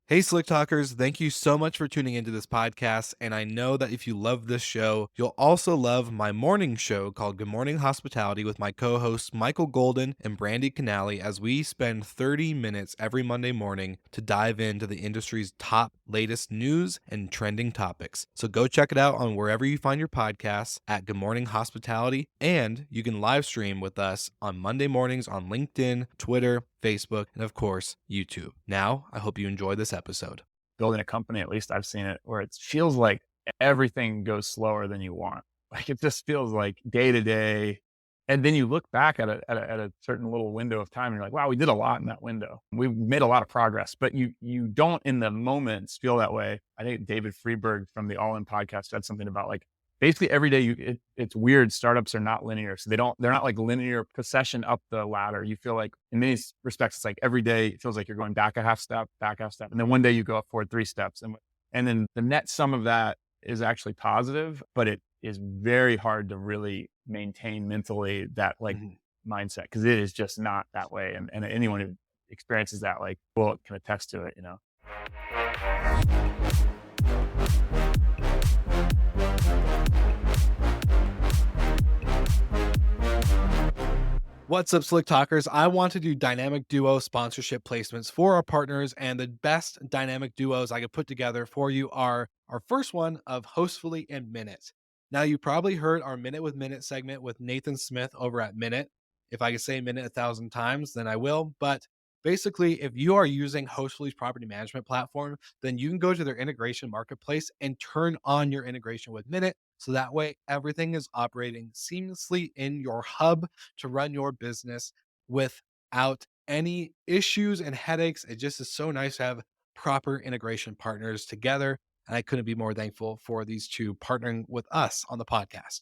Hey, Slick Talkers, thank you so much for tuning into this podcast. And I know that if you love this show, you'll also love my morning show called Good Morning Hospitality with my co hosts Michael Golden and Brandy Canali, as we spend 30 minutes every Monday morning to dive into the industry's top latest news and trending topics. So go check it out on wherever you find your podcasts at Good Morning Hospitality. And you can live stream with us on Monday mornings on LinkedIn, Twitter, Facebook, and of course, YouTube. Now, I hope you enjoy this episode. Building a company, at least I've seen it, where it feels like everything goes slower than you want. Like it just feels like day to day. And then you look back at a certain little window of time and you're like, wow, we did a lot in that window. We made a lot of progress, but you don't in the moments feel that way. I think David Freeberg from the All In podcast said something about like, basically every day it's weird. Startups are not linear. So they're not like linear procession up the ladder. You feel like in many respects, it's like every day it feels like you're going back a half step, back half step. And then one day you go up forward 3 steps. And then the net sum of that is actually positive, but it is very hard to really maintain mentally that like mindset, because it is just not that way. And anyone who experiences that, like, well, can attest to it, What's up, Slick Talkers? I want to do dynamic duo sponsorship placements for our partners, and the best dynamic duos I could put together for you are our first one of Hostfully and Minute. Now, you probably heard our Minute with Minute segment with Nathan Smith over at Minute. If I could say Minute 1,000 times, then I will. But basically, if you are using Hostfully's property management platform, then you can go to their integration marketplace and turn on your integration with Minute. So that way, everything is operating seamlessly in your hub to run your business without any issues and headaches. It just is so nice to have proper integration partners together. And I couldn't be more thankful for these two partnering with us on the podcast.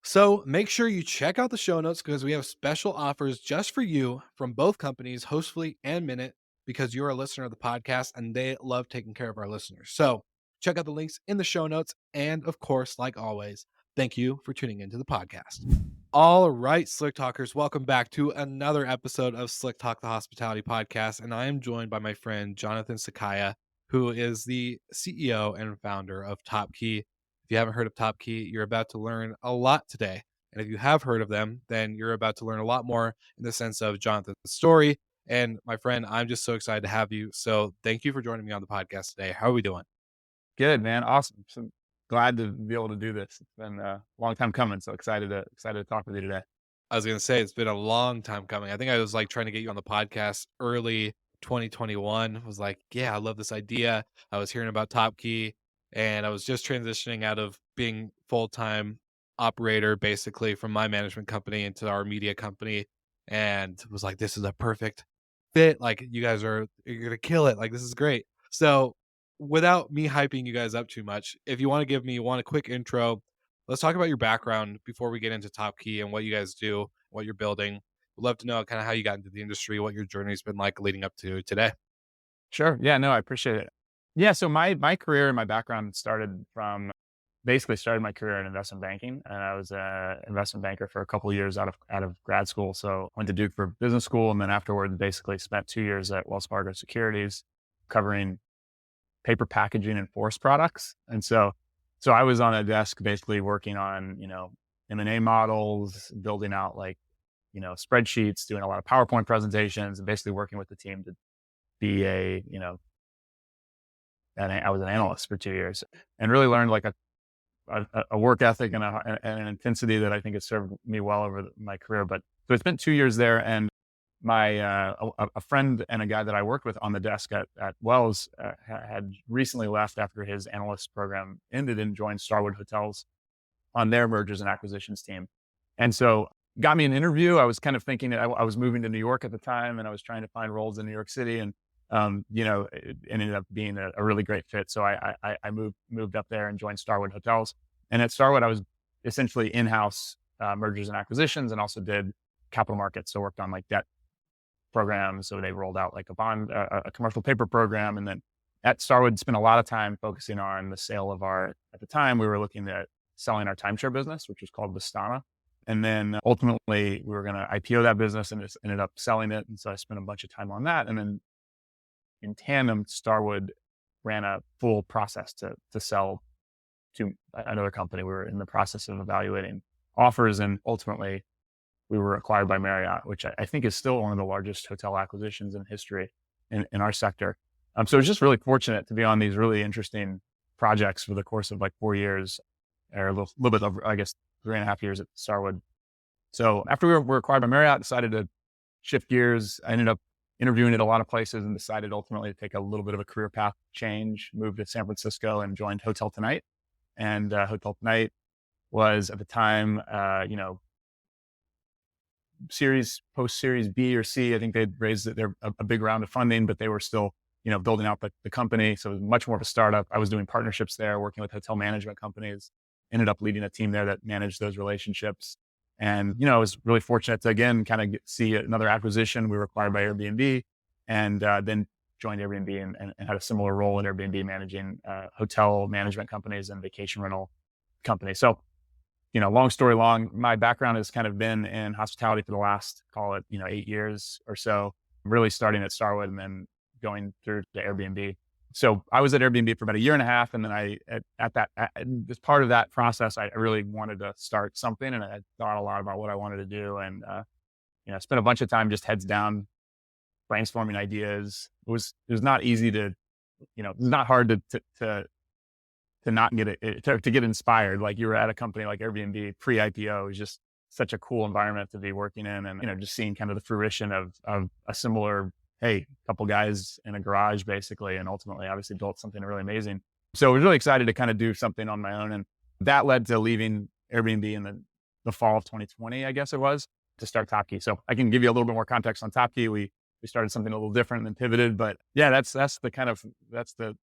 So make sure you check out the show notes because we have special offers just for you from both companies, Hostfully and Minute, because you're a listener of the podcast and they love taking care of our listeners. So check out the links in the show notes. And of course, like always, thank you for tuning into the podcast. All right, Slick Talkers, welcome back to another episode of Slick Talk, the Hospitality Podcast. And I am joined by my friend, Jonathan Sukhia, who is the CEO and founder of Topkey. If you haven't heard of Topkey, you're about to learn a lot today. And if you have heard of them, then you're about to learn a lot more in the sense of Jonathan's story. And my friend, I'm just so excited to have you. So thank you for joining me on the podcast today. How are we doing? Good, man. Awesome. So glad to be able to do this. It's been a long time coming. So excited to talk with you today. I was gonna say it's been a long time coming. I think I was like trying to get you on the podcast early 2021. I was like, yeah, I love this idea. I was hearing about Topkey and I was just transitioning out of being full-time operator basically from my management company into our media company and was like, this is a perfect fit. Like you're gonna kill it. Like this is great. So without me hyping you guys up too much, if you want to give me a quick intro, let's talk about your background before we get into Topkey and what you guys do, what you're building. We'd love to know kind of how you got into the industry, what your journey's been like leading up to today. Sure. Yeah, no, I appreciate it. Yeah. So my career and my background started my career in investment banking, and I was an investment banker for a couple of years out of grad school. So went to Duke for business school, and then afterwards basically spent 2 years at Wells Fargo Securities covering paper packaging and forest products. And so I was on a desk basically working on, M&A models, building out spreadsheets, doing a lot of PowerPoint presentations, and basically working with the team to be I was an analyst for 2 years and really learned like a work ethic and an intensity that I think has served me well over my career. But so it's been 2 years there, and my a friend and a guy that I worked with on the desk at Wells had recently left after his analyst program ended and joined Starwood Hotels on their mergers and acquisitions team. And so got me an interview. I was kind of thinking that I was moving to New York at the time, and I was trying to find roles in New York City, and it ended up being a really great fit. So I moved up there and joined Starwood Hotels. And at Starwood, I was essentially in-house mergers and acquisitions, and also did capital markets. So worked on like debt programs. So they rolled out like a commercial paper program. And then at Starwood, spent a lot of time focusing on the sale of at the time, we were looking at selling our timeshare business, which was called Vistana. And then ultimately we were going to IPO that business and just ended up selling it. And so I spent a bunch of time on that. And then in tandem, Starwood ran a full process to sell to another company. We were in the process of evaluating offers, and ultimately we were acquired by Marriott, which I think is still one of the largest hotel acquisitions in history in our sector. So it's just really fortunate to be on these really interesting projects for the course of like 4 years, or a little bit over, I guess, 3.5 years at Starwood. So after we were acquired by Marriott, decided to shift gears. I ended up interviewing at a lot of places and decided ultimately to take a little bit of a career path change, moved to San Francisco and joined HotelTonight. And HotelTonight was at the time, post series B or C. I think they'd raised a big round of funding, but they were still, building out the company. So it was much more of a startup. I was doing partnerships there, working with hotel management companies, ended up leading a team there that managed those relationships. And, I was really fortunate to, again, kind of see another acquisition. We were acquired by Airbnb, and then joined Airbnb and had a similar role at Airbnb, managing hotel management companies and vacation rental companies. So, long story long, my background has kind of been in hospitality for the last, call it, 8 years or so, really starting at Starwood and then going through to Airbnb. So I was at Airbnb for about a year and a half. And then as part of that process, I really wanted to start something, and I thought a lot about what I wanted to do. And, spent a bunch of time just heads down, brainstorming ideas. It was not easy to, it's not hard to not get it, to get inspired. Like, you were at a company like Airbnb pre-IPO. It was just such a cool environment to be working in, and, just seeing kind of the fruition of a similar, hey, couple guys in a garage basically, and ultimately obviously built something really amazing. So I was really excited to kind of do something on my own. And that led to leaving Airbnb in the fall of 2020, I guess it was, to start Topkey. So I can give you a little bit more context on Topkey. We started something a little different and then pivoted, but yeah, that's the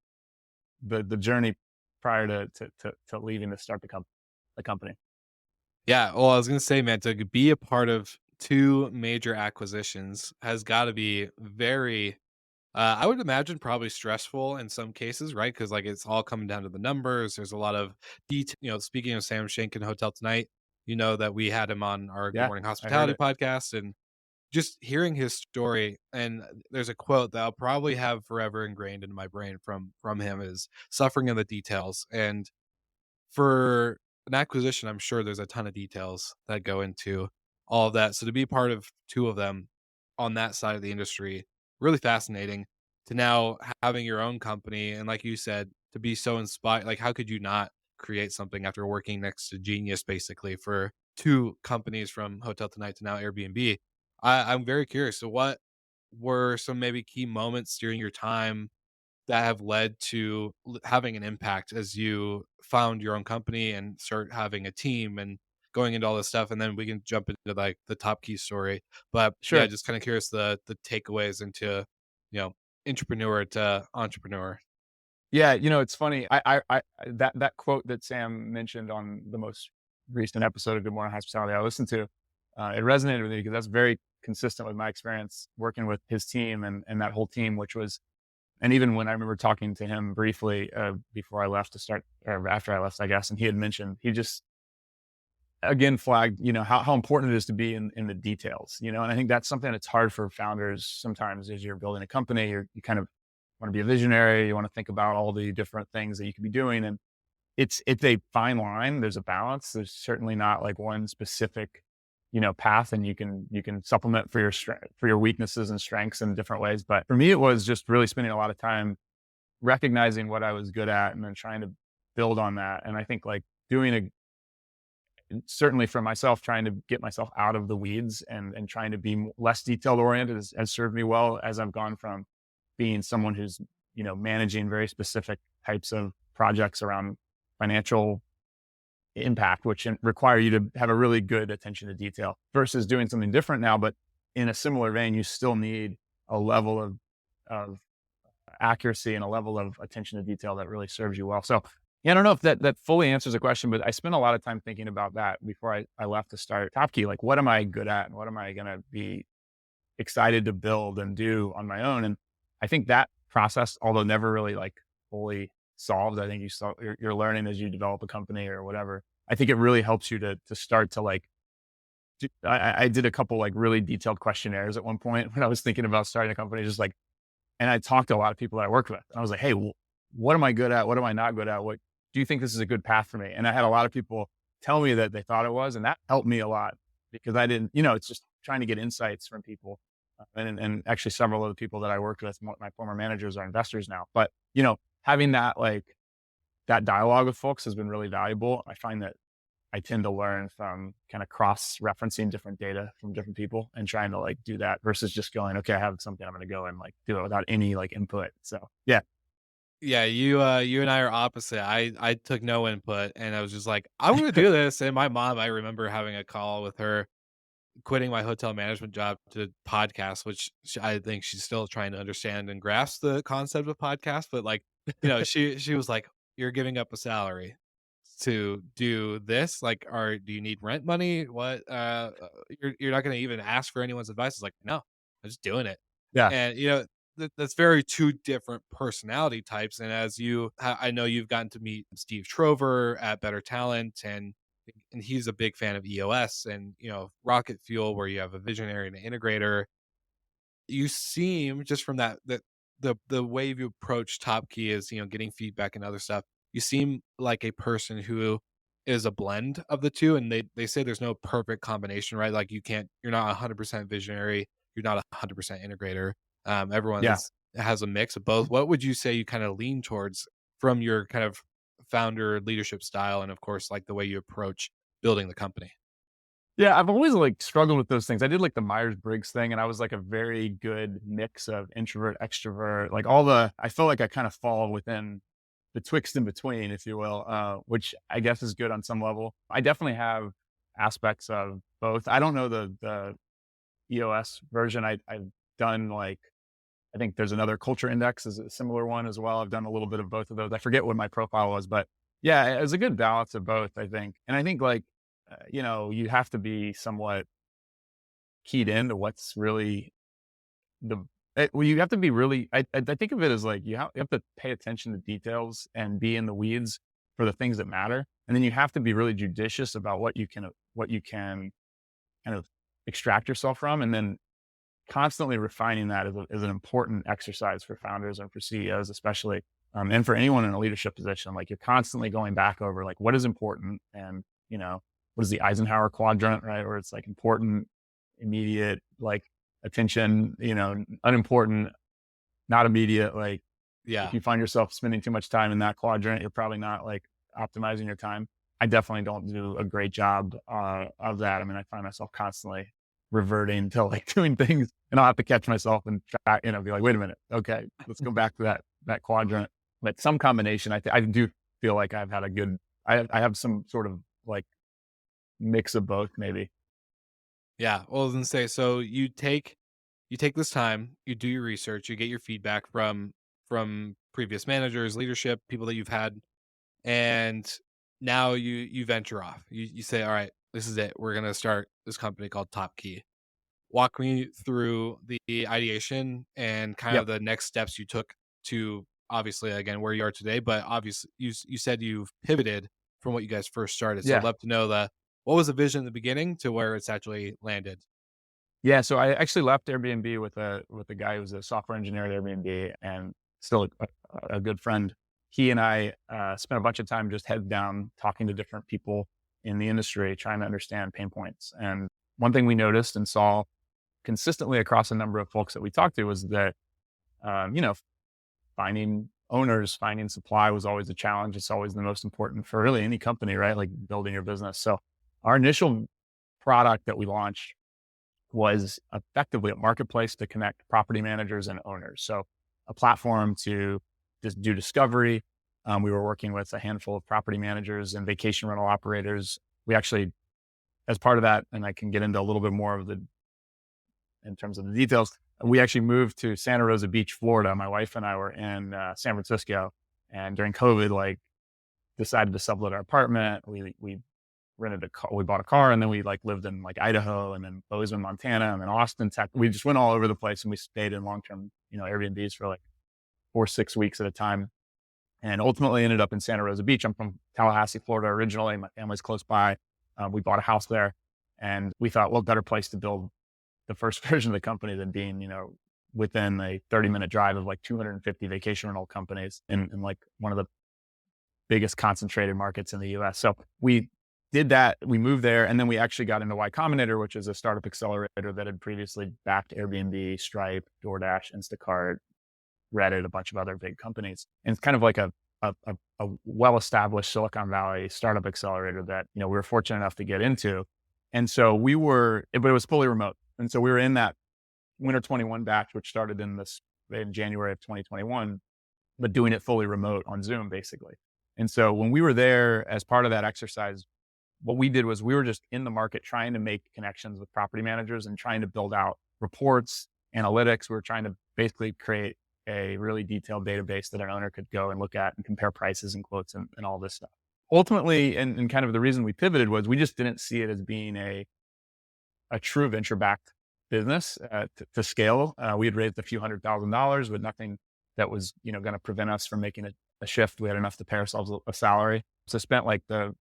journey prior to leaving to start the company. Yeah, well, I was gonna say, man, to be a part of two major acquisitions has got to be very, I would imagine, probably stressful in some cases, right? Because like it's all coming down to the numbers. There's a lot of detail. Speaking of Sam Schenk and Hotel Tonight, that we had him on our Good Yeah, Morning I heard Hospitality it. podcast, and just hearing his story. And there's a quote that I'll probably have forever ingrained in my brain from him is suffering in the details. And for an acquisition, I'm sure there's a ton of details that go into all of that. So to be part of two of them on that side of the industry, really fascinating. To now having your own company, and like you said, to be so inspired, like how could you not create something after working next to genius basically for two companies, from Hotel Tonight to now Airbnb? I'm very curious. So what were some maybe key moments during your time that have led to having an impact as you found your own company and start having a team and going into all this stuff? And then we can jump into like the top key story. But yeah, Sure. just kind of curious the takeaways into, you know, entrepreneur to entrepreneur. Yeah, it's funny. That quote that Sam mentioned on the most recent episode of Good Morning Hospitality I listened to, it resonated with me because that's very consistent with my experience working with his team and that whole team, which was, and even when I remember talking to him briefly before I left to start, or after I left, I guess, and he had mentioned, he just again flagged, how important it is to be in the details, and I think that's something that's hard for founders sometimes as you're building a company. You kind of want to be a visionary. You want to think about all the different things that you could be doing. And it's a fine line. There's a balance. There's certainly not like one specific, path, and you can supplement for your weaknesses and strengths in different ways. But for me, it was just really spending a lot of time recognizing what I was good at and then trying to build on that. And I think like certainly for myself, trying to get myself out of the weeds and trying to be less detailed oriented has served me well as I've gone from being someone who's, managing very specific types of projects around financial impact, which require you to have a really good attention to detail, versus doing something different now. But in a similar vein, you still need a level of accuracy and a level of attention to detail that really serves you well. So yeah, I don't know if that fully answers the question, but I spent a lot of time thinking about that before I left to start Topkey. Like, what am I good at and what am I going to be excited to build and do on my own? And I think that process, although never really like fully solved, I think you're learning as you develop a company or whatever. I think it really helps you to start to like, I did a couple like really detailed questionnaires at one point when I was thinking about starting a company, just like, and I talked to a lot of people that I worked with, and I was like, hey, well, what am I good at? What am I not good at? What do you think this is a good path for me? And I had a lot of people tell me that they thought it was, and that helped me a lot because I didn't, it's just trying to get insights from people. And actually several of the people that I worked with, my former managers are investors now, but having that, like, that dialogue with folks has been really valuable. I find that I tend to learn from kind of cross referencing different data from different people and trying to like do that versus just going, okay, I have something, I'm going to go and like do it without any like input. So yeah. Yeah, you and I are opposite. I took no input and I was just like, "I'm gonna do this." And my mom, I remember having a call with her, quitting my hotel management job to podcast, which I think she's still trying to understand and grasp the concept of podcast. But like, she was like, "You're giving up a salary to do this? Like, do you need rent money? What? You're not going to even ask for anyone's advice?" It's like, no, I'm just doing it. Yeah. And that's very two different personality types. And I know you've gotten to meet Steve Trover at Better Talent, and he's a big fan of EOS and rocket fuel, where you have a visionary and an integrator. You seem, just from the way you approach Top Key is, getting feedback and other stuff. You seem like a person who is a blend of the two, and they say there's no perfect combination, right? Like you're not 100% visionary, you're not 100% integrator. Everyone Yeah. has a mix of both. What would you say you kind of lean towards from your kind of founder leadership style, and of course, like the way you approach building the company? Yeah. I've always like struggled with those things. I did like the Myers-Briggs thing and I was like a very good mix of introvert, extrovert, like I feel like I kind of fall within the twixt in between, if you will, which I guess is good on some level. I definitely have aspects of both. I don't know the EOS version. I've done like, I think there's another culture index is a similar one as well. I've done a little bit of both of those. I forget what my profile was, but yeah, it was a good balance of both, I think. And I think like, you have to be somewhat keyed into what's really the, well, you have to be really, I think of it as like, you have to pay attention to details and be in the weeds for the things that matter. And then you have to be really judicious about what you can kind of extract yourself from. And then constantly refining that is an important exercise for founders and for CEOs, especially, and for anyone in a leadership position. Like you're constantly going back over like what is important, and what is the Eisenhower quadrant, right? Where it's like important, immediate, like attention, unimportant, not immediate. Like if Yeah. you find yourself spending too much time in that quadrant, you're probably not like optimizing your time. I definitely don't do a great job of that. I mean, I find myself constantly reverting to like doing things, and I'll have to catch myself and try, be like, wait a minute, okay, let's go back to that quadrant. But some combination, I do feel like I've had a good, I have some sort of like mix of both, maybe. Yeah. Well, I was gonna say, so you take this time, you do your research, you get your feedback from previous managers, leadership, people that you've had, and now you venture off. You say, all right, this is it. We're gonna start this company called Top Key. Walk me through the ideation and kind Yep. of the next steps you took to, obviously, again, where you are today. But obviously, you said you've pivoted from what you guys first started. So I'd Yeah. love to know what was the vision in the beginning to where it's actually landed. Yeah. So I actually left Airbnb with a guy who was a software engineer at Airbnb and still a good friend. He and I spent a bunch of time just head down talking to different people in the industry, trying to understand pain points. And one thing we noticed and saw consistently across a number of folks that we talked to was that, um, you know, finding owners, finding supply was always a challenge. It's always the most important for really any company, right? Like building your business. So our initial product that we launched was effectively a marketplace to connect property managers and owners. So a platform to just do discovery. We were working with a handful of property managers and vacation rental operators. We actually, as part of that, and I can get into a little bit more of in terms of the details, we actually moved to Santa Rosa Beach, Florida. My wife and I were in San Francisco, and during COVID, like decided to sublet our apartment. We rented a car, we bought a car, and then we like lived in like Idaho and then Bozeman, Montana, and then Austin, Texas. We just went all over the place, and we stayed in long-term, Airbnbs for like 4, 6 weeks at a time. And ultimately ended up in Santa Rosa Beach. I'm from Tallahassee, Florida originally. My family's close by. We bought a house there, and we thought, well, better place to build the first version of the company than being, within a 30-minute drive of like 250 vacation rental companies in like one of the biggest concentrated markets in the US. So we did that. We moved there, and then we actually got into Y Combinator, which is a startup accelerator that had previously backed Airbnb, Stripe, DoorDash, Instacart, Reddit, a bunch of other big companies. And it's kind of like a well-established Silicon Valley startup accelerator that, we were fortunate enough to get into. And so but it was fully remote. And so we were in that Winter 21 batch, which started in January of 2021, but doing it fully remote on Zoom, basically. And so when we were there as part of that exercise, what we did was we were just in the market trying to make connections with property managers and trying to build out reports, analytics. We were trying to basically create a really detailed database that an owner could go and look at and compare prices and quotes and all this stuff. Ultimately, and kind of the reason we pivoted was we just didn't see it as being a true venture-backed business to scale. We had raised a few $100,000 with nothing that was, going to prevent us from making a shift. We had enough to pay ourselves a salary. So spent like the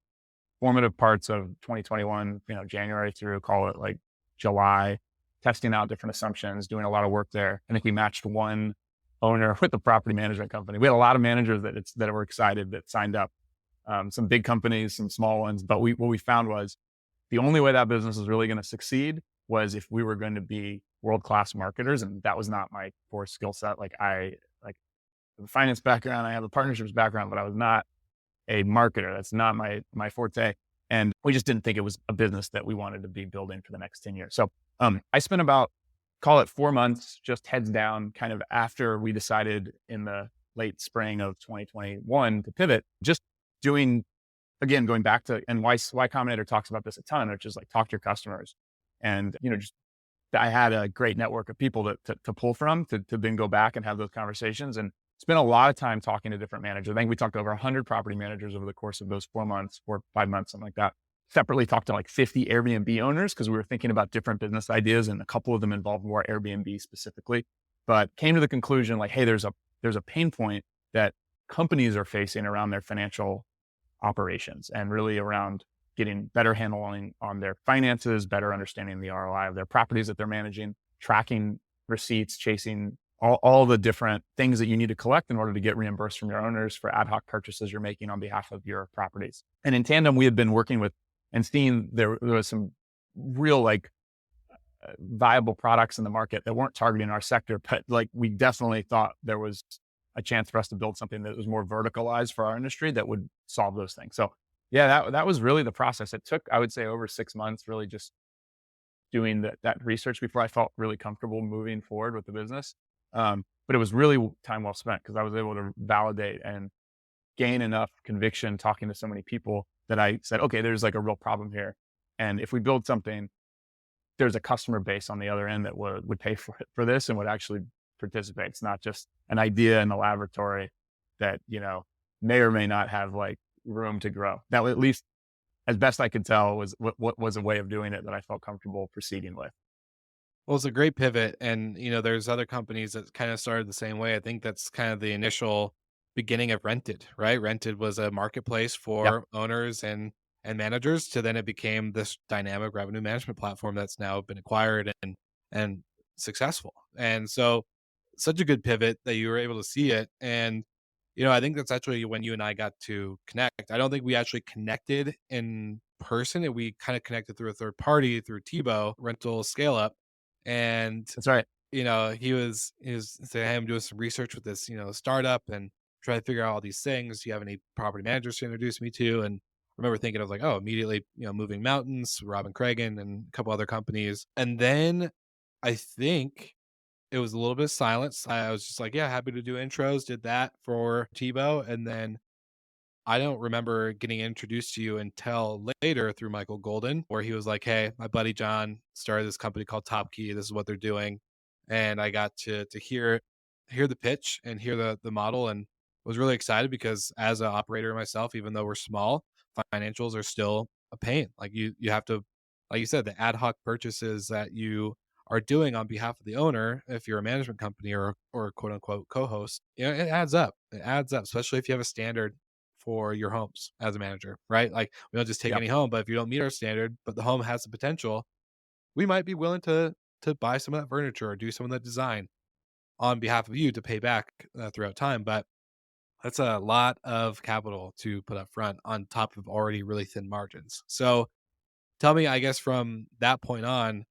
formative parts of 2021, January through, call it like July, testing out different assumptions, doing a lot of work there. I think we matched one owner with the property management company. We had a lot of managers that were excited that signed up. Some big companies, some small ones. But what we found was the only way that business was really going to succeed was if we were going to be world-class marketers. And that was not my core skill set. I have a finance background, I have a partnerships background, but I was not a marketer. That's not my forte. And we just didn't think it was a business that we wanted to be building for the next 10 years. So I spent about, call it 4 months, just heads down, kind of after we decided in the late spring of 2021 to pivot, just doing, again, going back to, and Y Combinator talks about this a ton, which is like talk to your customers. And, just I had a great network of people to pull from to then go back and have those conversations, and spent a lot of time talking to different managers. I think we talked to over 100 property managers over the course of those 4 months, 5 months, something like that. Separately talked to like 50 Airbnb owners because we were thinking about different business ideas, and a couple of them involved more Airbnb specifically, but came to the conclusion like, hey, there's a pain point that companies are facing around their financial operations and really around getting better handling on their finances, better understanding the ROI of their properties that they're managing, tracking receipts, chasing all the different things that you need to collect in order to get reimbursed from your owners for ad hoc purchases you're making on behalf of your properties. And in tandem, we had been working with and seeing there was some real viable products in the market that weren't targeting our sector, but like we definitely thought there was a chance for us to build something that was more verticalized for our industry that would solve those things. So yeah, that was really the process. It took, I would say, over 6 months, really just doing that research before I felt really comfortable moving forward with the business. But it was really time well spent because I was able to validate and gain enough conviction talking to so many people that I said, okay, there's like a real problem here. And if we build something, there's a customer base on the other end that would pay for this and would actually participate. It's not just an idea in the laboratory that, may or may not have like room to grow. That, at least as best I could tell, was what was a way of doing it that I felt comfortable proceeding with. Well, it's a great pivot. And, there's other companies that kind of started the same way. I think that's kind of the initial beginning of Rented, right? Rented was a marketplace Yeah. for owners and managers, to then it became this dynamic revenue management platform that's now been acquired and successful. And so such a good pivot that you were able to see it. And, I think that's actually when you and I got to connect. I don't think we actually connected in person, and we kind of connected through a third party, through Tebow Rental Scale Up. And, That's right. he was saying, hey, I'm doing some research with this, startup, and trying to figure out all these things. Do you have any property managers to introduce me to? And I remember thinking, I was like, oh, immediately, Moving Mountains, Robin Cragen, and a couple other companies. And then I think it was a little bit of silence. I was just like, yeah, happy to do intros, did that for Tebow. And then I don't remember getting introduced to you until later through Michael Golden, where he was like, hey, my buddy Jon started this company called Topkey. This is what they're doing. And I got to hear the pitch and hear the model, and was really excited because as an operator myself, even though we're small, financials are still a pain. Like you have to, like you said, the ad hoc purchases that you are doing on behalf of the owner, if you're a management company or quote unquote co-host, it adds up. It adds up, especially if you have a standard for your homes as a manager, right? Like we don't just take Yeah. any home, but if you don't meet our standard, but the home has the potential, we might be willing to buy some of that furniture or do some of that design. on behalf of you to pay back throughout time. But that's a lot of capital to put up front on top of already really thin margins. So tell me, I guess from that point on,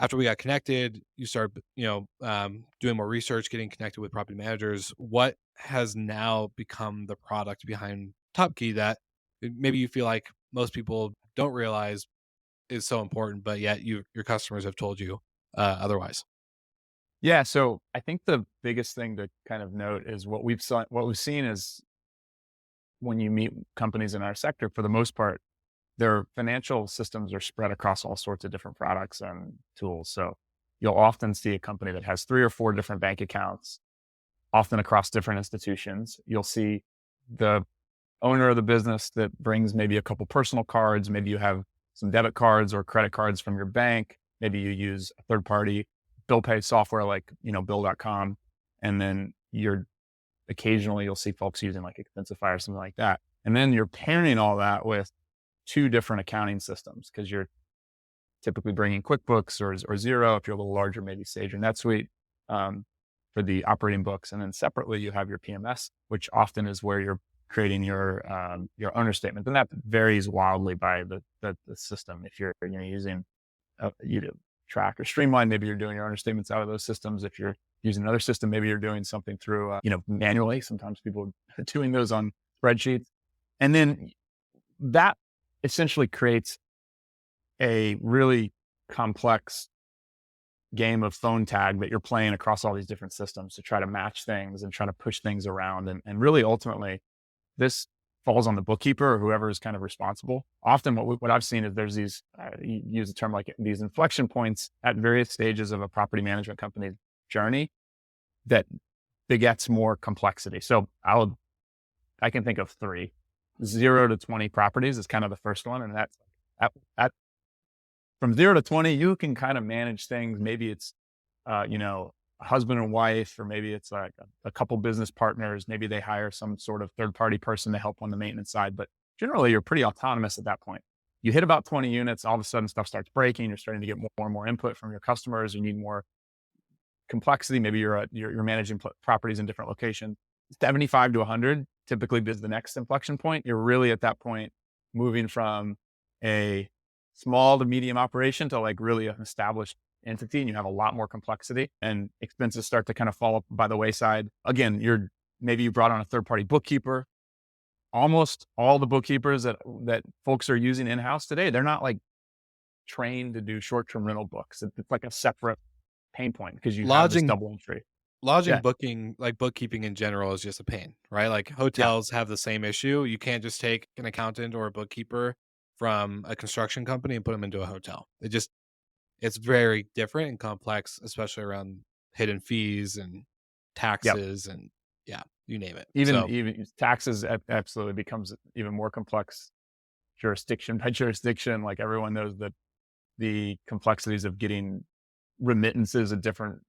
after we got connected, you started, doing more research, getting connected with property managers. What has now become the product behind Topkey that maybe you feel like most people don't realize is so important, but yet your customers have told you otherwise? Yeah, so I think the biggest thing to kind of note is what we've seen is when you meet companies in our sector, for the most part, their financial systems are spread across all sorts of different products and tools. So you'll often see a company that has 3 or 4 different bank accounts, often across different institutions. You'll see the owner of the business that brings maybe a couple personal cards. Maybe you have some debit cards or credit cards from your bank. Maybe you use a third party bill pay software like, bill.com. And then occasionally you'll see folks using like Expensify or something like that. And then you're pairing all that with 2 different accounting systems because you're typically bringing QuickBooks or Xero. If you're a little larger, maybe Sage or NetSuite for the operating books. And then separately, you have your PMS, which often is where you're creating your owner statement. And that varies wildly by the system. If you're using you to track or streamline, maybe you're doing your owner statements out of those systems. If you're using another system, maybe you're doing something through manually. Sometimes people are doing those on spreadsheets. And then that essentially creates a really complex game of phone tag that you're playing across all these different systems to try to match things and try to push things around. And really, ultimately, this falls on the bookkeeper or whoever is kind of responsible. Often what I've seen is there's these, you use a term like these inflection points at various stages of a property management company's journey that begets more complexity. So I can think of 3. 0 to 20 properties is kind of the first one. And that's at from 0 to 20, you can kind of manage things. Maybe it's, a husband and wife, or maybe it's like a couple business partners. Maybe they hire some sort of third party person to help on the maintenance side. But generally, you're pretty autonomous at that point. You hit about 20 units, all of a sudden stuff starts breaking. You're starting to get more and more input from your customers. You need more complexity. Maybe you're managing properties in different locations. 75 to 100 typically is the next inflection point. You're really at that point moving from a small to medium operation to like really an established entity, and you have a lot more complexity and expenses start to kind of fall by the wayside. Again, maybe you brought on a third party bookkeeper. Almost all the bookkeepers that folks are using in-house today, they're not like trained to do short-term rental books. It's like a separate pain point because you have this Lodging double entry. lodging Yeah. booking, like bookkeeping in general, is just a pain, right? Like Yeah. hotels have the same issue. You can't just take an accountant or a bookkeeper from a construction company and put them into a hotel. It's very different and complex, especially around hidden fees and Yep. taxes and yeah, you name it. Even So even taxes absolutely becomes even more complex jurisdiction by jurisdiction. Like everyone knows that the complexities of getting remittances at different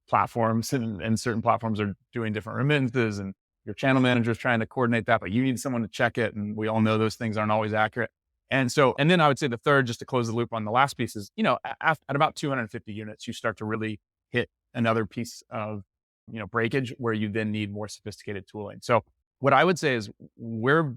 platforms, and certain platforms are doing different remittances, and your channel manager is trying to coordinate that, but you need someone to check it. And we all know those things aren't always accurate. And then I would say the third, just to close the loop on the last piece is, at about 250 units, you start to really hit another piece of, breakage where you then need more sophisticated tooling. So what I would say is we're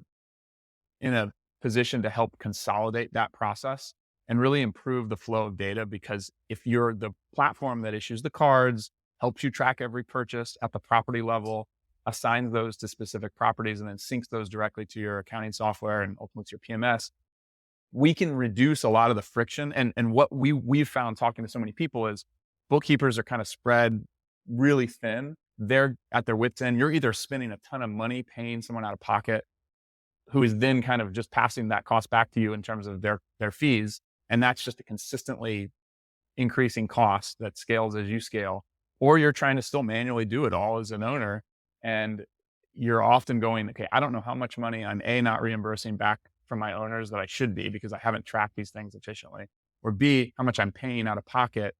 in a position to help consolidate that process and really improve the flow of data. Because if you're the platform that issues the cards, helps you track every purchase at the property level, assigns those to specific properties, and then syncs those directly to your accounting software and ultimately to your PMS, we can reduce a lot of the friction. And what we've found talking to so many people is bookkeepers are kind of spread really thin. They're at their wits' end. You're either spending a ton of money paying someone out of pocket who is then kind of just passing that cost back to you in terms of their fees. And that's just a consistently increasing cost that scales as you scale. Or you're trying to still manually do it all as an owner. And you're often going, okay, I don't know how much money I'm not reimbursing back from my owners that I should be because I haven't tracked these things efficiently. Or B, how much I'm paying out of pocket.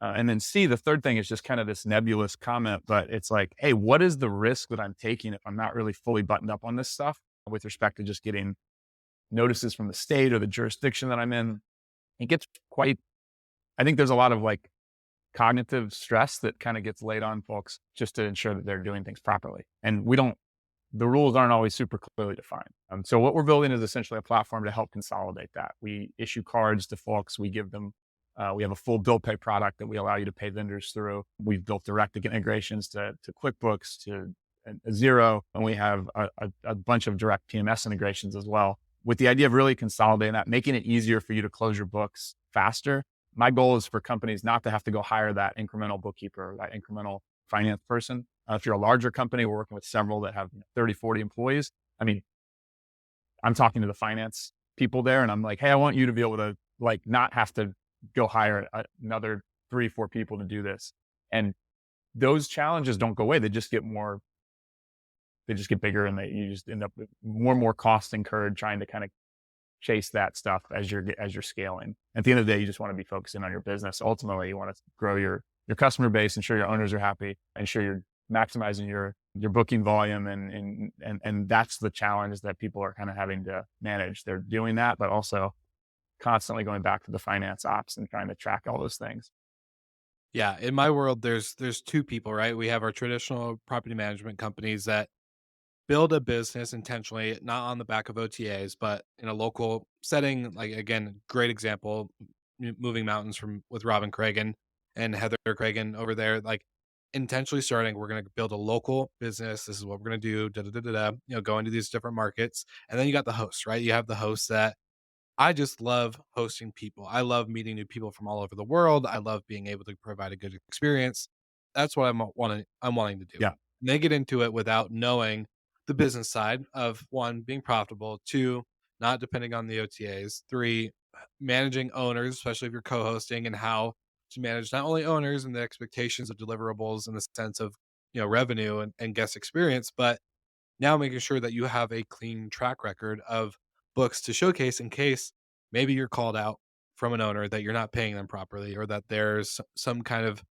And then C, the third thing is just kind of this nebulous comment, but it's like, hey, what is the risk that I'm taking if I'm not really fully buttoned up on this stuff with respect to just getting notices from the state or the jurisdiction that I'm in? It gets quite, I think there's a lot of like cognitive stress that kind of gets laid on folks just to ensure that they're doing things properly. And the rules aren't always super clearly defined. So what we're building is essentially a platform to help consolidate that. We issue cards to folks. We give them, we have a full bill pay product that we allow you to pay vendors through. We've built direct integrations to QuickBooks, to Xero, and we have a bunch of direct PMS integrations as well, with the idea of really consolidating that, making it easier for you to close your books faster. My goal is for companies not to have to go hire that incremental bookkeeper, that incremental finance person. If you're a larger company, we're working with several that have 30, 40 employees. I mean, I'm talking to the finance people there and I'm like, hey, I want you to be able to like not have to go hire another 3, 4 people to do this. And those challenges don't go away. They just get bigger, and you just end up with more and more costs incurred trying to kind of chase that stuff as you're scaling. At the end of the day, you just want to be focusing on your business. Ultimately, you want to grow your customer base, ensure your owners are happy, ensure you're maximizing your booking volume, and that's the challenge that people are kind of having to manage. They're doing that, but also constantly going back to the finance ops and trying to track all those things. Yeah, in my world, there's two people, right? We have our traditional property management companies that build a business intentionally, not on the back of OTAs, but in a local setting. Like again, great example, moving mountains from with Robin Cragen and Heather Cragen over there. Like intentionally starting, we're going to build a local business. This is what we're going to do. Da, da, da, da, da, go into these different markets, and then you got the hosts, right? You have the hosts that I just love hosting people. I love meeting new people from all over the world. I love being able to provide a good experience. That's what I'm wanting to do. Yeah. And they get into it without knowing the business side of one, being profitable, two, not depending on the OTAs, three, managing owners, especially if you're co-hosting, and how to manage not only owners and the expectations of deliverables in the sense of revenue and guest experience, but now making sure that you have a clean track record of books to showcase in case maybe you're called out from an owner that you're not paying them properly, or that there's some kind of,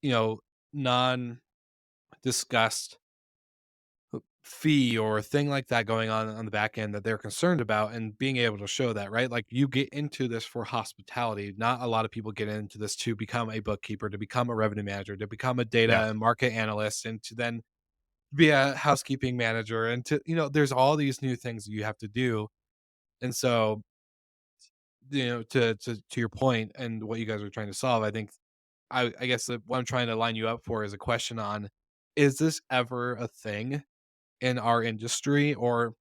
you know, non discussed fee or thing like that going on the back end that they're concerned about, and being able to show that, right? Like you get into this for hospitality. Not a lot of people get into this to become a bookkeeper, to become a revenue manager, to become a Yeah. data and market analyst, and to then be a housekeeping manager, and to there's all these new things that you have to do. And so, to your point and what you guys are trying to solve, I think I guess that what I'm trying to line you up for is a question on, is this ever a thing in our industry or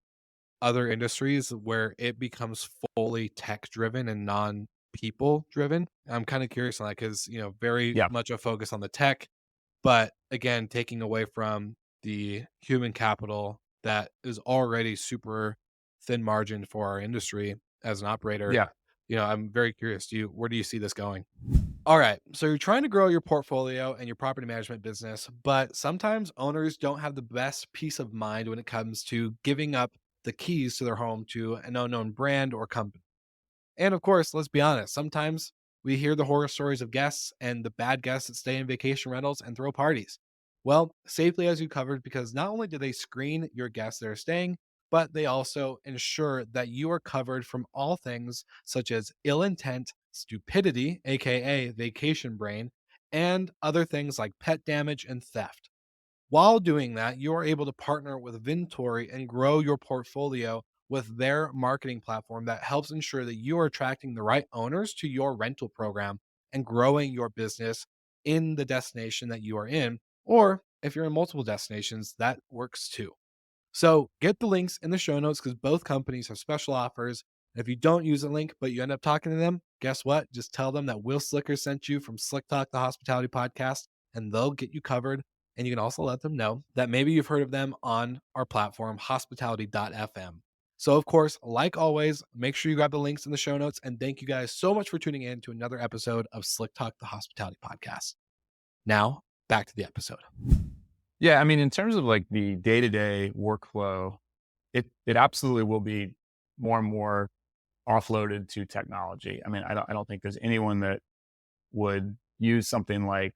other industries where it becomes fully tech driven and non people driven? I'm kind of curious on that because, very Yeah. much a focus on the tech, but again, taking away from the human capital that is already super thin margin for our industry as an operator. Yeah. I'm very curious. Where do you see this going? All right. So you're trying to grow your portfolio and your property management business, but sometimes owners don't have the best peace of mind when it comes to giving up the keys to their home to an unknown brand or company. And of course, let's be honest, sometimes we hear the horror stories of guests and the bad guests that stay in vacation rentals and throw parties. Well, safely as you covered, because not only do they screen your guests that are staying, but they also ensure that you are covered from all things such as ill intent, stupidity, aka vacation brain, and other things like pet damage and theft. While doing that, you are able to partner with Vintory and grow your portfolio with their marketing platform that helps ensure that you are attracting the right owners to your rental program and growing your business in the destination that you are in. Or if you're in multiple destinations, that works too. So get the links in the show notes because both companies have special offers. And if you don't use a link, but you end up talking to them, guess what? Just tell them that Wil Slickers sent you from Slick Talk, the hospitality podcast, and they'll get you covered. And you can also let them know that maybe you've heard of them on our platform, hospitality.fm. So, of course, like always, make sure you grab the links in the show notes. And thank you guys so much for tuning in to another episode of Slick Talk, the hospitality podcast. Now, back to the episode. Yeah. I mean, in terms of like the day-to-day workflow, it absolutely will be more and more offloaded to technology. I mean, I don't think there's anyone that would use something like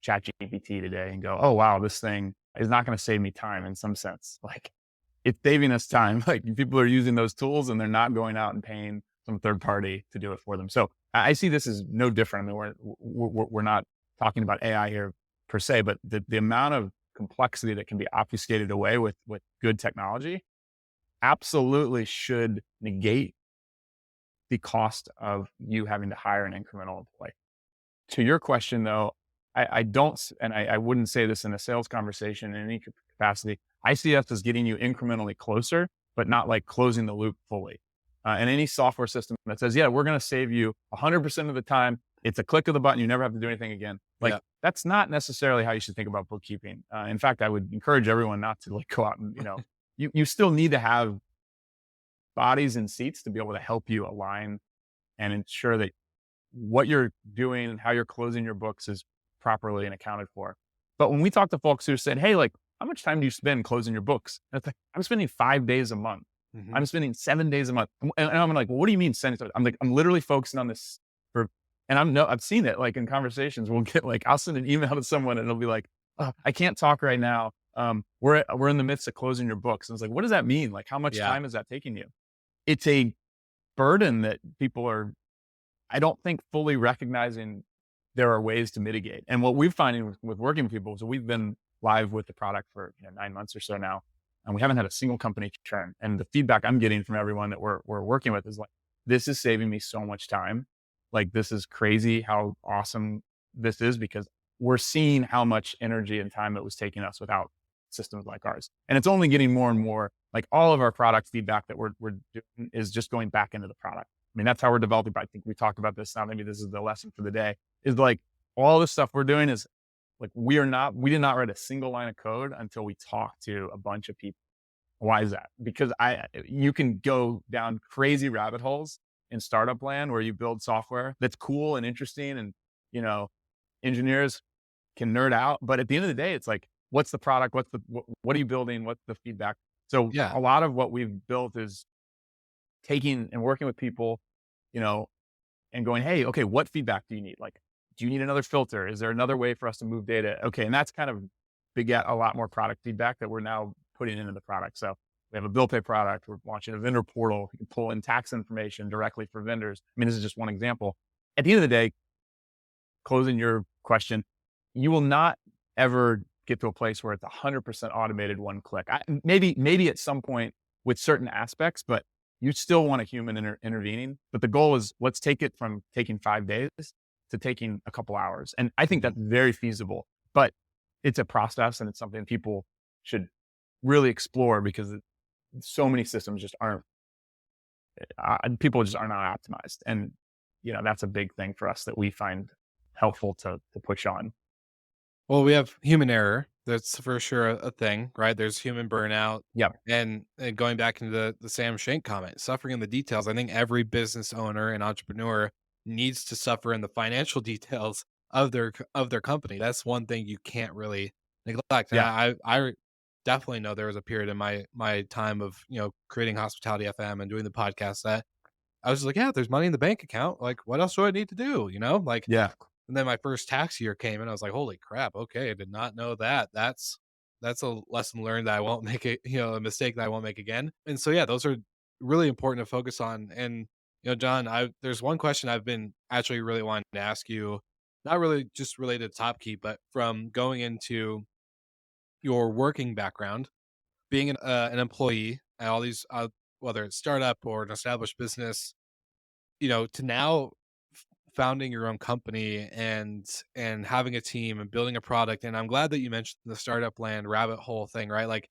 ChatGPT today and go, "Oh wow, this thing is not going to save me time in some sense." Like it's saving us time. Like people are using those tools and they're not going out and paying some third party to do it for them. So I see this as no different. I mean, we're not talking about AI here per se, but the amount of complexity that can be obfuscated away with good technology absolutely should negate the cost of you having to hire an incremental employee. To your question, though, I don't, and I wouldn't say this in a sales conversation in any capacity. I see us as getting you incrementally closer, but not like closing the loop fully. And any software system that says, yeah, we're going to save you 100% of the time, it's a click of the button, you never have to do anything again. Like, Yeah. that's not necessarily how you should think about bookkeeping. In fact, I would encourage everyone not to like go out and, you still need to have bodies and seats to be able to help you align and ensure that what you're doing and how you're closing your books is properly and accounted for. But when we talk to folks who said, hey, like, how much time do you spend closing your books? And it's like, I'm spending 5 days a month. Mhm. I'm spending 7 days a month. And I'm like, well, what do you mean? I'm like, I'm literally focusing on this for, and I've seen it like in conversations. We'll get like, I'll send an email to someone and it'll be like, oh, I can't talk right now. We're in the midst of closing your books. And it's like, what does that mean? Like, how much Yeah. time is that taking you? It's a burden that people are, I don't think, fully recognizing there are ways to mitigate. And what we're finding with working with people, so we've been live with the product for 9 months or so now, and we haven't had a single company churn. And the feedback I'm getting from everyone that we're working with is like, this is saving me so much time. Like, this is crazy how awesome this is, because we're seeing how much energy and time it was taking us without systems like ours. And it's only getting more and more. Like, all of our product feedback that we're doing is just going back into the product. I mean, that's how we're developing. But I think we talked about this now. Maybe this is the lesson for the day, is like, all the stuff we're doing is like, we did not write a single line of code until we talked to a bunch of people. Why is that? Because you can go down crazy rabbit holes in startup land where you build software that's cool and interesting, and, you know, engineers can nerd out. But at the end of the day, it's like, what's the product? What are you building? What's the feedback? So Yeah. a lot of what we've built is taking and working with people, you know, and going, hey, okay, what feedback do you need? Like, do you need another filter? Is there another way for us to move data? Okay. And that's kind of beget a lot more product feedback that we're now putting into the product. So we have a bill pay product. We're launching a vendor portal. You can pull in tax information directly for vendors. I mean, this is just one example. At the end of the day, closing your question, you will not ever get to a place where it's 100% automated one click. Maybe at some point with certain aspects, but you still want a human intervening. But the goal is, let's take it from taking 5 days to taking a couple hours. And I think Mhm. that's very feasible, but it's a process and it's something people should really explore, because so many systems just aren't, people just are not optimized. And, that's a big thing for us that we find helpful to push on. Well, we have human error. That's for sure a thing, right? There's human burnout. Yeah. And going back into the Sam Shank comment, suffering in the details. I think every business owner and entrepreneur needs to suffer in the financial details of their company. That's one thing you can't really neglect. And Yeah. I definitely know there was a period in my time of creating Hospitality FM and doing the podcast that I was just like, yeah, there's money in the bank account. Like, what else do I need to do? Like, Yeah. and then my first tax year came and I was like, holy crap. Okay. I did not know that. That's a lesson learned that I won't make it, a mistake that I won't make again. And so, yeah, those are really important to focus on. And, John, there's one question I've been actually really wanting to ask you, not really just related to Topkey, but from going into your working background, being an employee at all these, whether it's startup or an established business, to now founding your own company and having a team and building a product. And I'm glad that you mentioned the startup land rabbit hole thing, right? Like,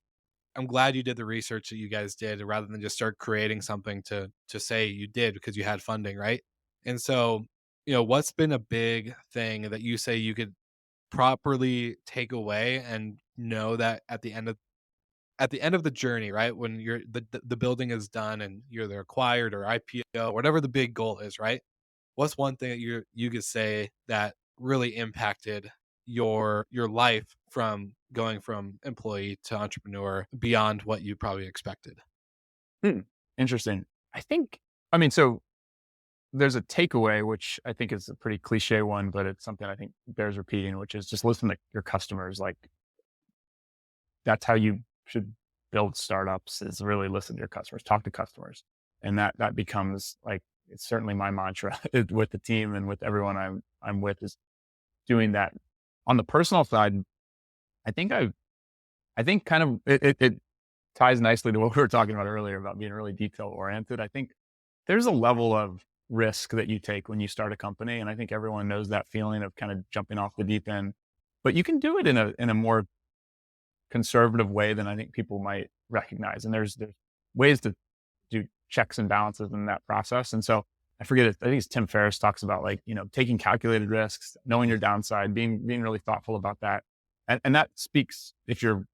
I'm glad you did the research that you guys did rather than just start creating something to say you did because you had funding, right? And so, what's been a big thing that you say you could properly take away and know that at the end of the journey, right? When the building is done and you're either acquired or IPO, whatever the big goal is, right? What's one thing that you could say that really impacted your life from going from employee to entrepreneur beyond what you probably expected? Hmm. Interesting. I mean, so there's a takeaway, which I think is a pretty cliche one, but it's something I think bears repeating, which is just listen to your customers. Like, that's how you should build startups, is really listen to your customers, talk to customers. And that becomes like it's certainly my mantra with the team and with everyone I'm with is doing that. On the personal side, I think I think kind of it ties nicely to what we were talking about earlier about being really detail oriented. I think there's a level of risk that you take when you start a company, and I think everyone knows that feeling of kind of jumping off the deep end. But you can do it in a more conservative way than I think people might recognize. And there's ways to do checks and balances in that process. And so I forget it. I think it's Tim Ferriss talks about like, taking calculated risks, knowing your downside, being really thoughtful about that. And that speaks if you're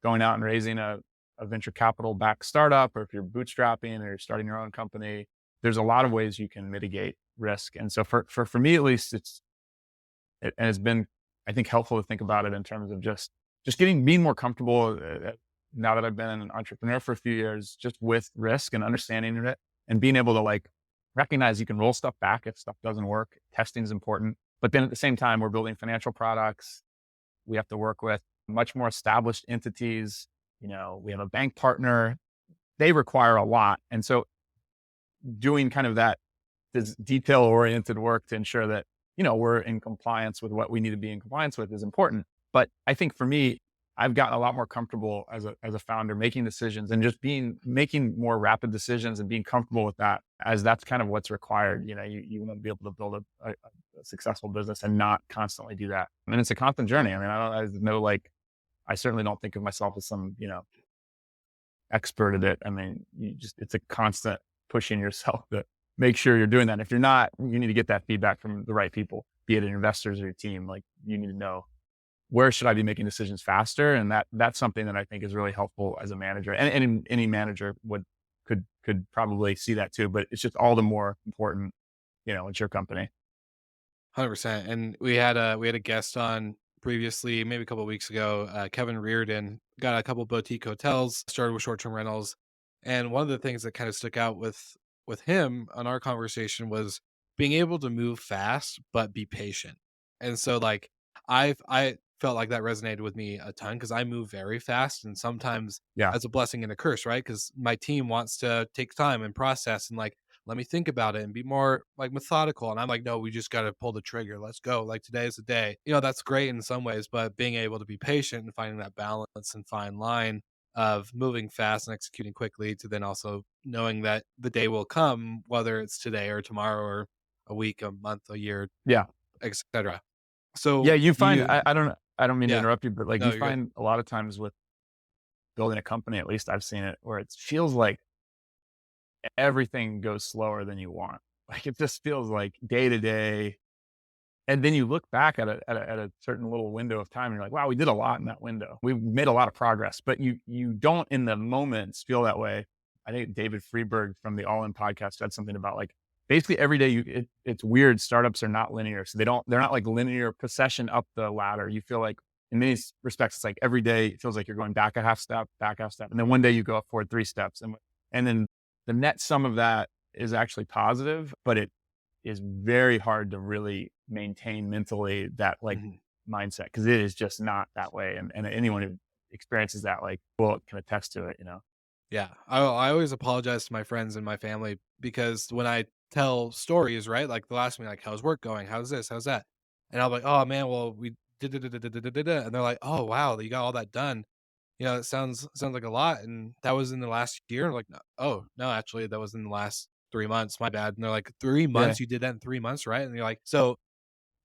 going out and raising a venture capital backed startup, or if you're bootstrapping or you're starting your own company, there's a lot of ways you can mitigate risk. And so for me, at least and it's been, I think, helpful to think about it in terms of just being more comfortable now that I've been an entrepreneur for a few years, just with risk and understanding it and being able to like recognize you can roll stuff back if stuff doesn't work. Testing is important. But then at the same time, we're building financial products. We have to work with much more established entities. We have a bank partner. They require a lot. And so doing kind of this detail oriented work to ensure that, we're in compliance with what we need to be in compliance with is important. But I think for me, I've gotten a lot more comfortable as a founder making decisions and just making more rapid decisions and being comfortable with that, as that's kind of what's required. You want to be able to build a successful business and not constantly do that. And it's a constant journey. I mean, I know like, I certainly don't think of myself as some, expert at it. I mean, it's a constant pushing yourself to make sure you're doing that. If you're not, you need to get that feedback from the right people, be it investors or your team. Like you need to know, where should I be making decisions faster? And that's something that I think is really helpful as a manager. And any manager could probably see that too, but it's just all the more important, it's your company. 100%. And we had a guest on previously, maybe a couple of weeks ago, Kevin Reardon, got a couple boutique hotels, started with short-term rentals. And one of the things that kind of stuck out with him on our conversation was being able to move fast but be patient. And so like I felt like that resonated with me a ton because I move very fast, and sometimes Yeah. that's a blessing and a curse, right? Because my team wants to take time and process and like let me think about it and be more like methodical. And I'm like, no, we just got to pull the trigger. Let's go. Like today is the day. That's great in some ways, but being able to be patient and finding that balance and fine line of moving fast and executing quickly to then also knowing that the day will come, whether it's today or tomorrow or a week, a month, a year, Yeah. etc. Yeah. So You do find, you, I don't mean to yeah, interrupt you, but like no, you you're good. find a lot of times with building a company, at least I've seen it, where it feels like everything goes slower than you want. Like it just feels like day to day. And then you look back at a certain little window of time and you're like, wow, we did a lot in that window. We made a lot of progress, but you don't in the moments feel that way. I think David Freeberg from the All In podcast said something about like basically every day it's weird. Startups are not linear. So they're not like linear procession up the ladder. You feel like in many respects, it's like every day it feels like you're going back a half step, back half step. And then one day you go up forward 3 steps. And then the net sum of that is actually positive, but it is very hard to really maintain mentally that like Mhm. mindset because it is just not that way. And anyone who experiences that like well can attest to it. Yeah. I always apologize to my friends and my family because when I tell stories, right? Like they'll ask me like, how's work going? How's this? How's that? And I'll be like, oh man, well, we did it. And they're like, oh wow, you got all that done. It sounds like a lot. And that was in the last year. I'm like, no, oh no, actually that was in the last 3 months. My bad. And they're like, 3 months? Yeah. You did that in 3 months, right? And you're like, so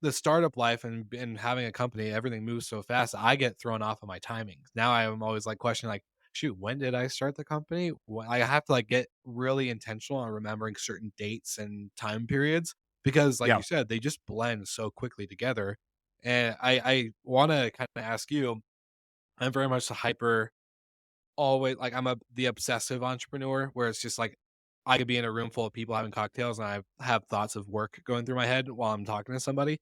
the startup life and having a company, everything moves so fast. I get thrown off of my timings. Now I am always like questioning, like, shoot, when did I start the company? I have to like get really intentional on remembering certain dates and time periods because, like Yeah. you said, they just blend so quickly together. And I want to kind of ask you. I'm very much a hyper, always like I'm the obsessive entrepreneur where it's just like I could be in a room full of people having cocktails and I have thoughts of work going through my head while I'm talking to somebody.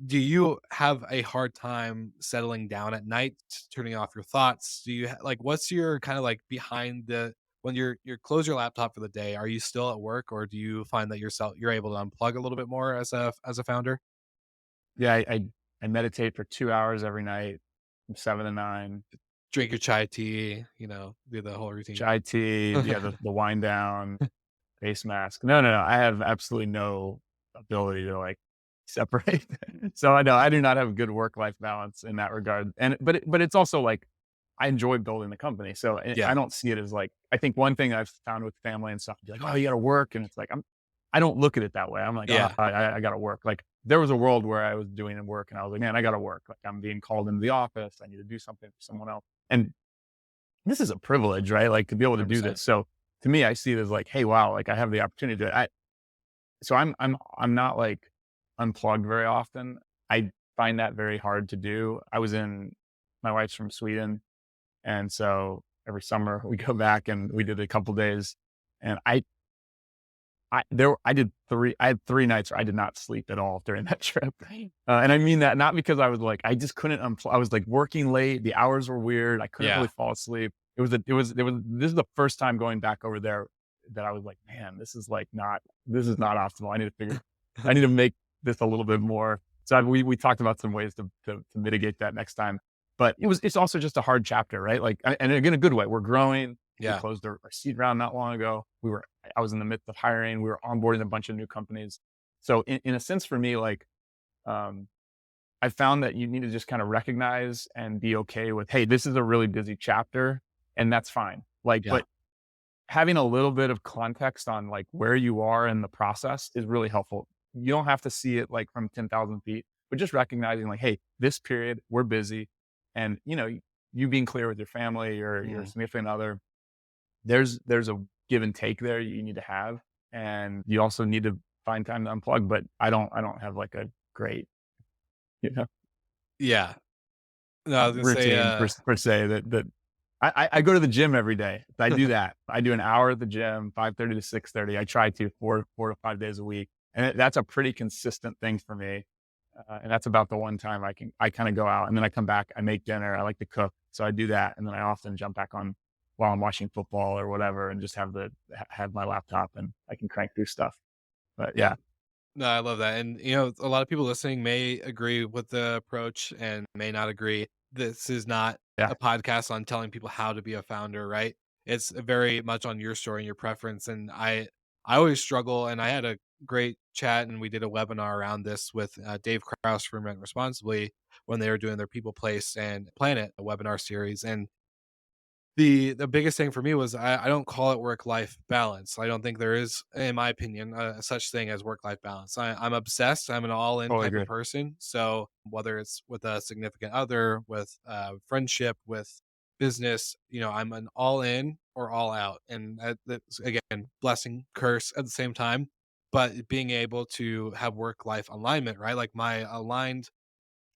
Do you have a hard time settling down at night, turning off your thoughts? Do you like what's your kind of like behind the when you're close your laptop for the day, are you still at work or do you find that you're able to unplug a little bit more as a founder? Yeah. I meditate for 2 hours every night from 7 to 9. Drink your chai tea, do the whole routine. Chai tea, yeah, the wind down. face mask. No, no, no. I have absolutely no ability to like separate. So I know I do not have a good work-life balance in that regard. But it's also like I enjoy building the company. So I Yeah. don't see it as like, I think one thing I've found with family and stuff, be like, oh, you got to work. And it's like, I don't look at it that way. I'm like, oh, Yeah. I got to work. Like there was a world where I was doing work and I was like, man, I got to work. Like I'm being called into the office. I need to do something for someone else. And this is a privilege, right? Like to be able to do 100%. this. So to me, I see it as like, hey, wow, like I have the opportunity to do it. So I'm not like unplugged very often. I find that very hard to do. My wife's from Sweden, and so every summer we go back and we did a couple days, and I had 3 nights where I did not sleep at all during that trip. Right. And I mean that not because I was like, I just couldn't I was like working late. The hours were weird. I couldn't really Yeah. fall asleep. This is the first time going back over there that I was like, man, this is not optimal. I need to make this a little bit more. So we talked about some ways to mitigate that next time. But it's also just a hard chapter, right? Like, and in a good way, we're growing. We Yeah. closed our seed round not long ago. I was in the midst of hiring. We were onboarding a bunch of new companies. So in a sense for me, like, um, I found that you need to just kind of recognize and be okay with, hey, this is a really busy chapter and that's fine. Like, Yeah. but having a little bit of context on like where you are in the process is really helpful. You don't have to see it like from 10,000 feet, but just recognizing like, hey, this period we're busy. And you being clear with your family or your Mhm. significant other, there's a give and take there you need to have. And you also need to find time to unplug. But I don't have like a great, you know, Yeah. No, I was gonna say, routine per se that I go to the gym every day. I do that. I do an hour at the gym, 5:30 to 6:30. I try to 4 to 5 days a week. And that's a pretty consistent thing for me. And that's about the one time I kind of go out and then I come back, I make dinner. I like to cook. So I do that. And then I often jump back on while I'm watching football or whatever and just have my laptop and I can crank through stuff. But yeah. yeah, No, I love that. And, a lot of people listening may agree with the approach and may not agree. This is not yeah, a podcast on telling people how to be a founder, right? It's very much on your story and your preference. And I always struggle. And I had a great chat and we did a webinar around this with Dave Kraus from Rent Responsibly when they were doing their People Place and Planet webinar series. And the biggest thing for me was I don't call it work-life balance. I don't think there is, in my opinion, a such thing as work-life balance. I'm obsessed. I'm an all-in totally type of agree. person. So whether it's with a significant other, with friendship, with business, I'm an all-in or all out, and that's again blessing, curse at the same time. But being able to have work-life alignment, right? Like my aligned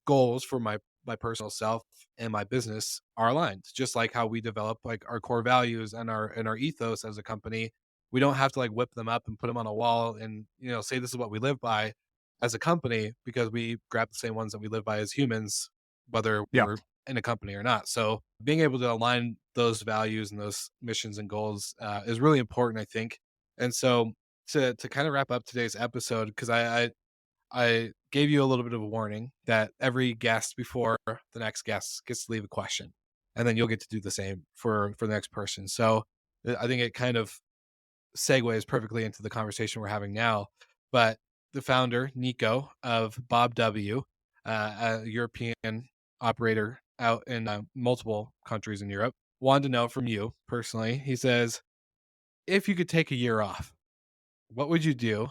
goals for my personal self and my business are aligned, just like how we develop like our core values and our ethos as a company. We don't have to like whip them up and put them on a wall and say this is what we live by as a company, because we grab the same ones that we live by as humans, whether Yeah. we're in a company or not. So being able to align those values and those missions and goals is really important, I think. And so to kind of wrap up today's episode, because I gave you a little bit of a warning that every guest before the next guest gets to leave a question, and then you'll get to do the same for the next person. So I think it kind of segues perfectly into the conversation we're having now. But the founder, Nico of Bob W, a European operator out in multiple countries in Europe, wanted to know from you personally. He says, if you could take a year off, what would you do,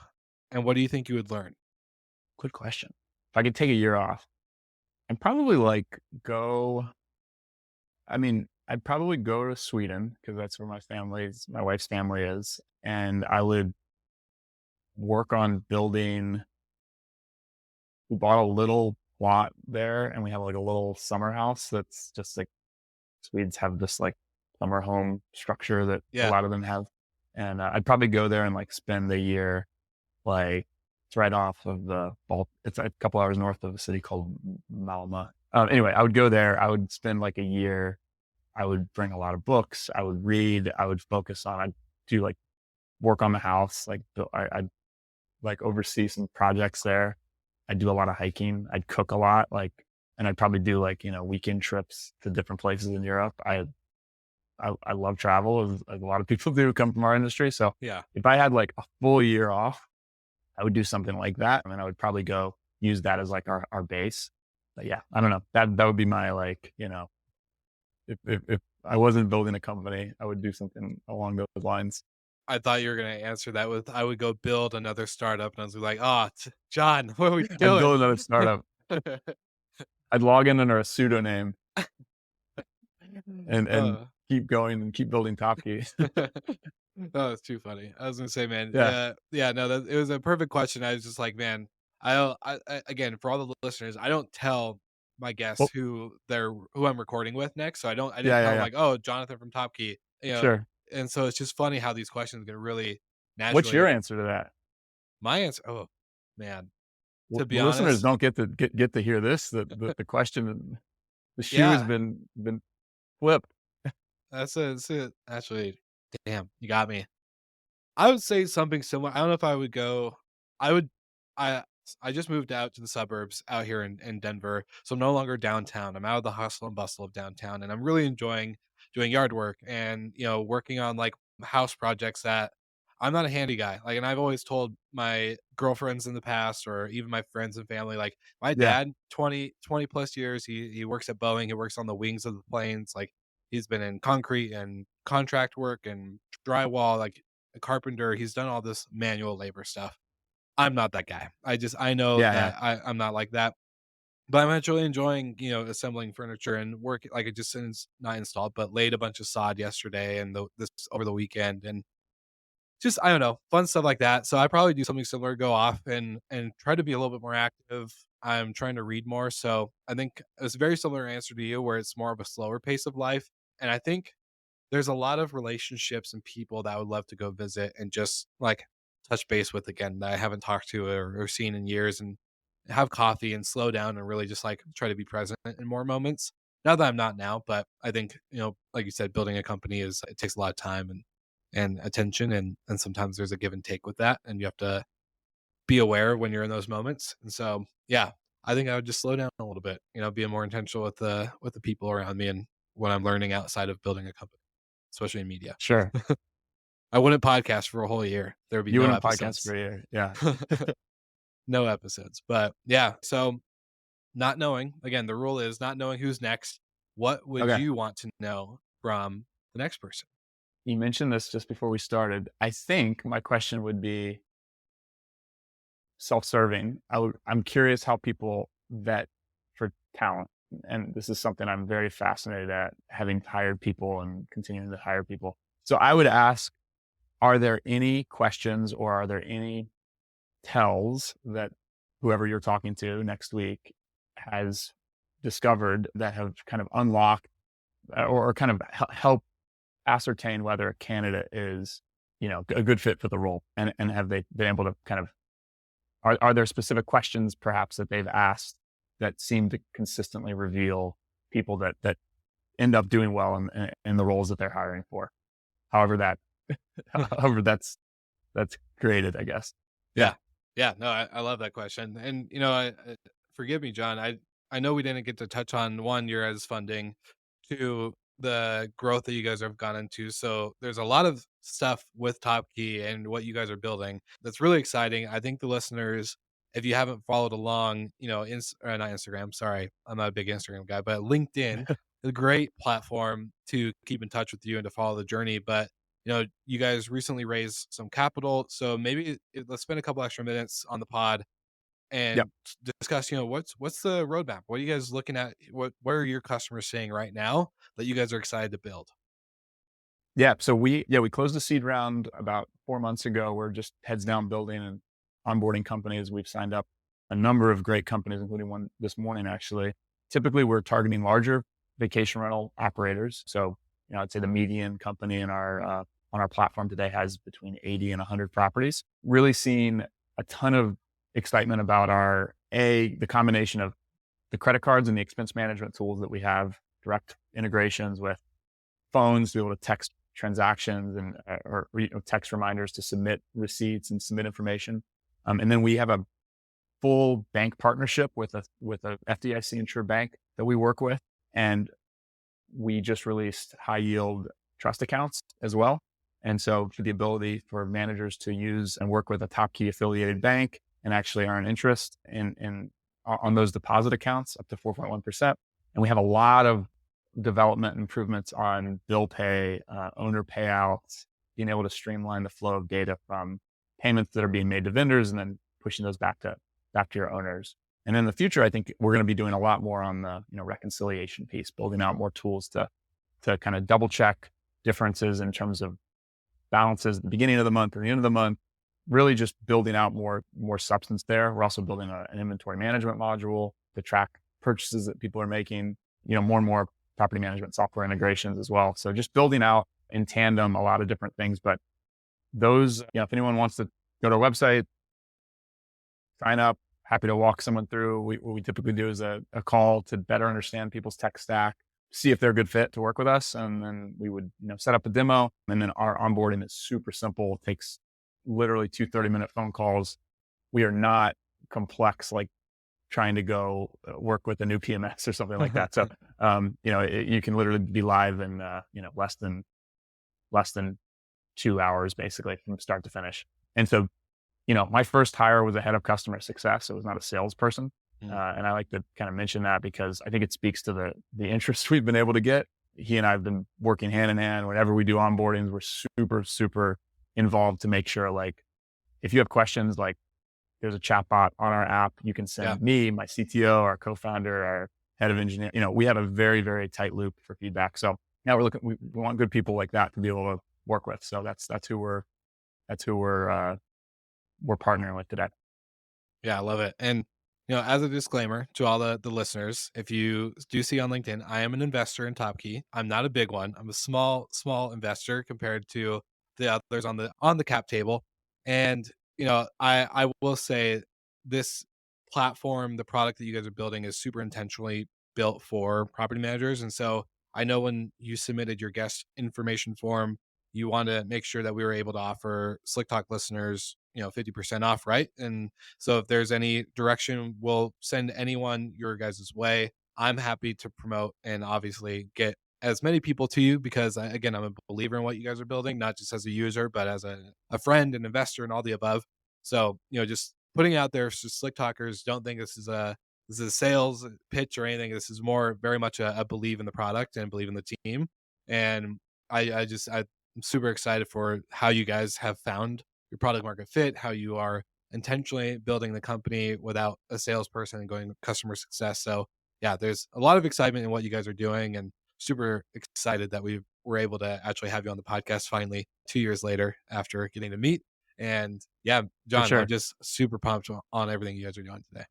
and what do you think you would learn? Good question. If I could take a year off, I'd probably like go, I mean, I'd probably go to Sweden because that's where my wife's family is. And I would work on building, we bought a little plot there and we have like a little summer house that's just like Swedes have this like summer home structure that a Yeah, lot of them have. And I'd probably go there and like spend a year, like it's right off of it's a couple hours north of a city called Malmö. Anyway, I would go there. I would spend like a year. I would bring a lot of books. I would read. I would focus on, I'd do like work on the house. Like I'd like oversee some projects there. I'd do a lot of hiking. I'd cook a lot. And I'd probably do like, weekend trips to different places in Europe. I love travel, as a lot of people do who come from our industry. So Yeah. if I had like a full year off, I would do something like that. And then I would probably go use that as like our base. But yeah, I don't know. That would be my like, if I wasn't building a company, I would do something along those lines. I thought you were gonna answer that with, "I would go build another startup," and I was like, "Oh, John, what are we I'd doing?" build another startup. I'd log in under a pseudonym and Uh. keep going and keep building Topkey. Oh, that's too funny. I was gonna say, man, Yeah. yeah, no, that it was a perfect question. I was just like, man, I don't, again, for all the listeners, I don't tell my guests Well, who I'm recording with next, so I didn't yeah, tell yeah, them yeah. like, oh, Jonathan from Topkey, Sure. and so it's just funny how these questions get really What's your naturally. answer to that? My answer, oh man, to The be listeners honest, don't get to hear this. The question, the shoe has yeah, been flipped. that's it. Actually, damn, you got me. I would say something similar. I don't know if I would go. I would. I I just moved out to the suburbs out here in Denver, so I'm no longer downtown. I'm out of the hustle and bustle of downtown, and I'm really enjoying doing yard work and working on like house projects that I'm not a handy guy. Like, and I've always told my girlfriends in the past, or even my friends and family, like my Yeah. dad, 20 plus years, he works at Boeing. He works on the wings of the planes. Like he's been in concrete and contract work and drywall. Like a carpenter. He's done all this manual labor stuff. I'm not that guy. I know Yeah, yeah. that I'm not like that. But I'm actually enjoying, assembling furniture and work. Like I just not installed, but laid a bunch of sod yesterday and this over the weekend, and just I don't know, fun stuff like that. So I probably do something similar, go off and try to be a little bit more active. I'm trying to read more, so I think it's a very similar answer to you, where it's more of a slower pace of life. And I think there's a lot of relationships and people that I would love to go visit and just like touch base with again that I haven't talked to or seen in years, and have coffee and slow down and really just like try to be present in more moments. Not that I'm not now, but I think, like you said, building a company it takes a lot of time and attention, and sometimes there's a give and take with that, and you have to be aware when you're in those moments. And so, yeah, I think I would just slow down a little bit, be more intentional with the people around me and what I'm learning outside of building a company, especially in media. Sure. I wouldn't podcast for a whole year. There would be You no wouldn't podcast episodes. for a year. Yeah. No episodes. But yeah, so not knowing, again, the rule is not knowing who's next. What would Okay. you want to know from the next person? You mentioned this just before we started. I think my question would be self-serving. I'm curious how people vet for talent. And this is something I'm very fascinated at, having hired people and continuing to hire people. So I would ask, are there any questions or are there any tells that whoever you're talking to next week has discovered that have kind of unlocked or kind of help ascertain whether a candidate is, a good fit for the role? And have they been able to kind of, are there specific questions perhaps that they've asked that seem to consistently reveal people that end up doing well in the roles that they're hiring for? However however that's created, I guess. Yeah. Yeah. Yeah. No, I love that question. And, forgive me, John. I know we didn't get to touch on one, your as funding, to the growth that you guys have gone into. So there's a lot of stuff with Top Key and what you guys are building that's really exciting. I think the listeners, if you haven't followed along, not Instagram, sorry, I'm not a big Instagram guy, but LinkedIn, a great platform to keep in touch with you and to follow the journey. But you guys recently raised some capital, so maybe let's spend a couple extra minutes on the pod Yep. and discuss, what's the roadmap? What are you guys looking at? What are your customers saying right now that you guys are excited to build? Yeah. So we closed the seed round about 4 months ago. We're just heads down building and onboarding companies. We've signed up a number of great companies, including one this morning, actually. Typically, we're targeting larger vacation rental operators. So, I'd say the median company in on our platform today has between 80 and 100 properties. Really seeing a ton of excitement about the combination of the credit cards and the expense management tools that we have, direct integrations with phones to be able to text transactions and or text reminders to submit receipts and submit information. And then we have a full bank partnership with a FDIC insured bank that we work with, and we just released high yield trust accounts as well. And so for the ability for managers to use and work with a Topkey affiliated bank and actually earn interest on those deposit accounts up to 4.1%. And we have a lot of development improvements on bill pay, owner payouts, being able to streamline the flow of data from payments that are being made to vendors and then pushing those back to your owners. And in the future, I think we're going to be doing a lot more on the reconciliation piece, building out more tools to kind of double check differences in terms of balances at the beginning of the month and the end of the month. Really just building out more substance there. We're also building an inventory management module to track purchases that people are making. More and more property management software integrations as well. So just building out in tandem a lot of different things. But those, if anyone wants to go to our website, sign up. Happy to walk someone through. What we typically do is a call to better understand people's tech stack, see if they're a good fit to work with us. And then we would, set up a demo. And then our onboarding is super simple. It takes literally 2 30-minute phone calls. We are not complex, like trying to go work with a new PMS or something like that. So, you can literally be live in, less than 2 hours, basically from start to finish. And so, my first hire was a head of customer success. It was not a salesperson. And I like to kind of mention that because I think it speaks to the interest we've been able to get. He and I have been working hand in hand. Whenever we do onboardings, we're super, super involved to make sure, like, if you have questions, like there's a chat bot on our app, you can send me, my CTO, our co-founder, our head of engineering. We have a very, very tight loop for feedback. So now we want good people like that to be able to work with. So that's who we're partnering with today. Yeah, I love it. And, as a disclaimer to all the listeners, if you do see on LinkedIn, I am an investor in Topkey. I'm not a big one. I'm a small investor compared to the others on the cap table. And, I will say this platform, the product that you guys are building is super intentionally built for property managers. And so I know when you submitted your guest information form, you want to make sure that we were able to offer Slick Talk listeners, 50% off, right? And so if there's any direction, we'll send anyone your guys' way. I'm happy to promote and obviously get as many people to you because again, I'm a believer in what you guys are building, not just as a user, but as a friend, an investor, and all the above. So, just putting out there for Slick Talkers, don't think this is a sales pitch or anything. This is more very much a believe in the product and believe in the team. And I'm super excited for how you guys have found your product market fit, how you are intentionally building the company without a salesperson and going customer success. So yeah, there's a lot of excitement in what you guys are doing and super excited that we were able to actually have you on the podcast finally 2 years later after getting to meet. And yeah, For Jon, sure. I'm just super pumped on everything you guys are doing today.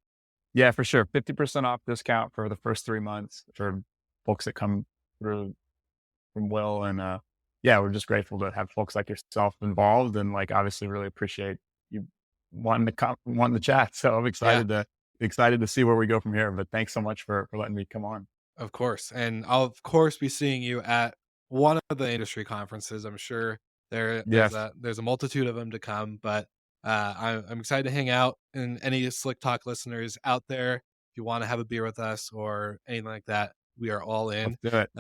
Yeah, for sure. 50% off discount for the first 3 months for folks that come through from Wil. And we're just grateful to have folks like yourself involved and like obviously really appreciate you wanting to chat. So I'm excited to see where we go from here. But thanks so much for letting me come on. Of course. And I'll of course be seeing you at one of the industry conferences. I'm sure Yes, there's a multitude of them to come, but I'm excited to hang out. And any Slick Talk listeners out there, if you want to have a beer with us or anything like that, we are all in. let's do it.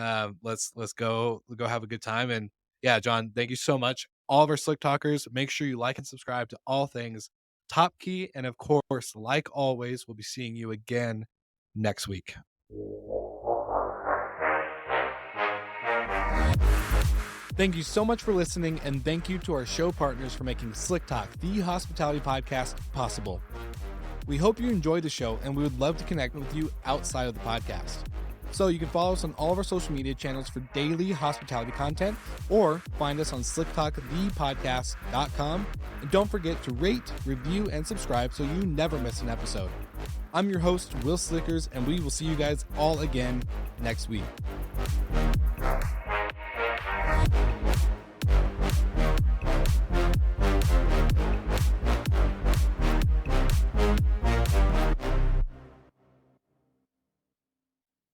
Let's go have a good time. And yeah, Jon, thank you so much. All of our Slick Talkers, make sure you like and subscribe to all things Topkey. And of course, like always, we'll be seeing you again next week. Thank you so much for listening, and thank you to our show partners for making Slick Talk, the hospitality podcast, possible. We hope you enjoyed the show, and we would love to connect with you outside of the podcast. So you can follow us on all of our social media channels for daily hospitality content, or find us on slicktalkthepodcast.com. And don't forget to rate, review, and subscribe so you never miss an episode. I'm your host, Wil Slickers, and we will see you guys all again next week.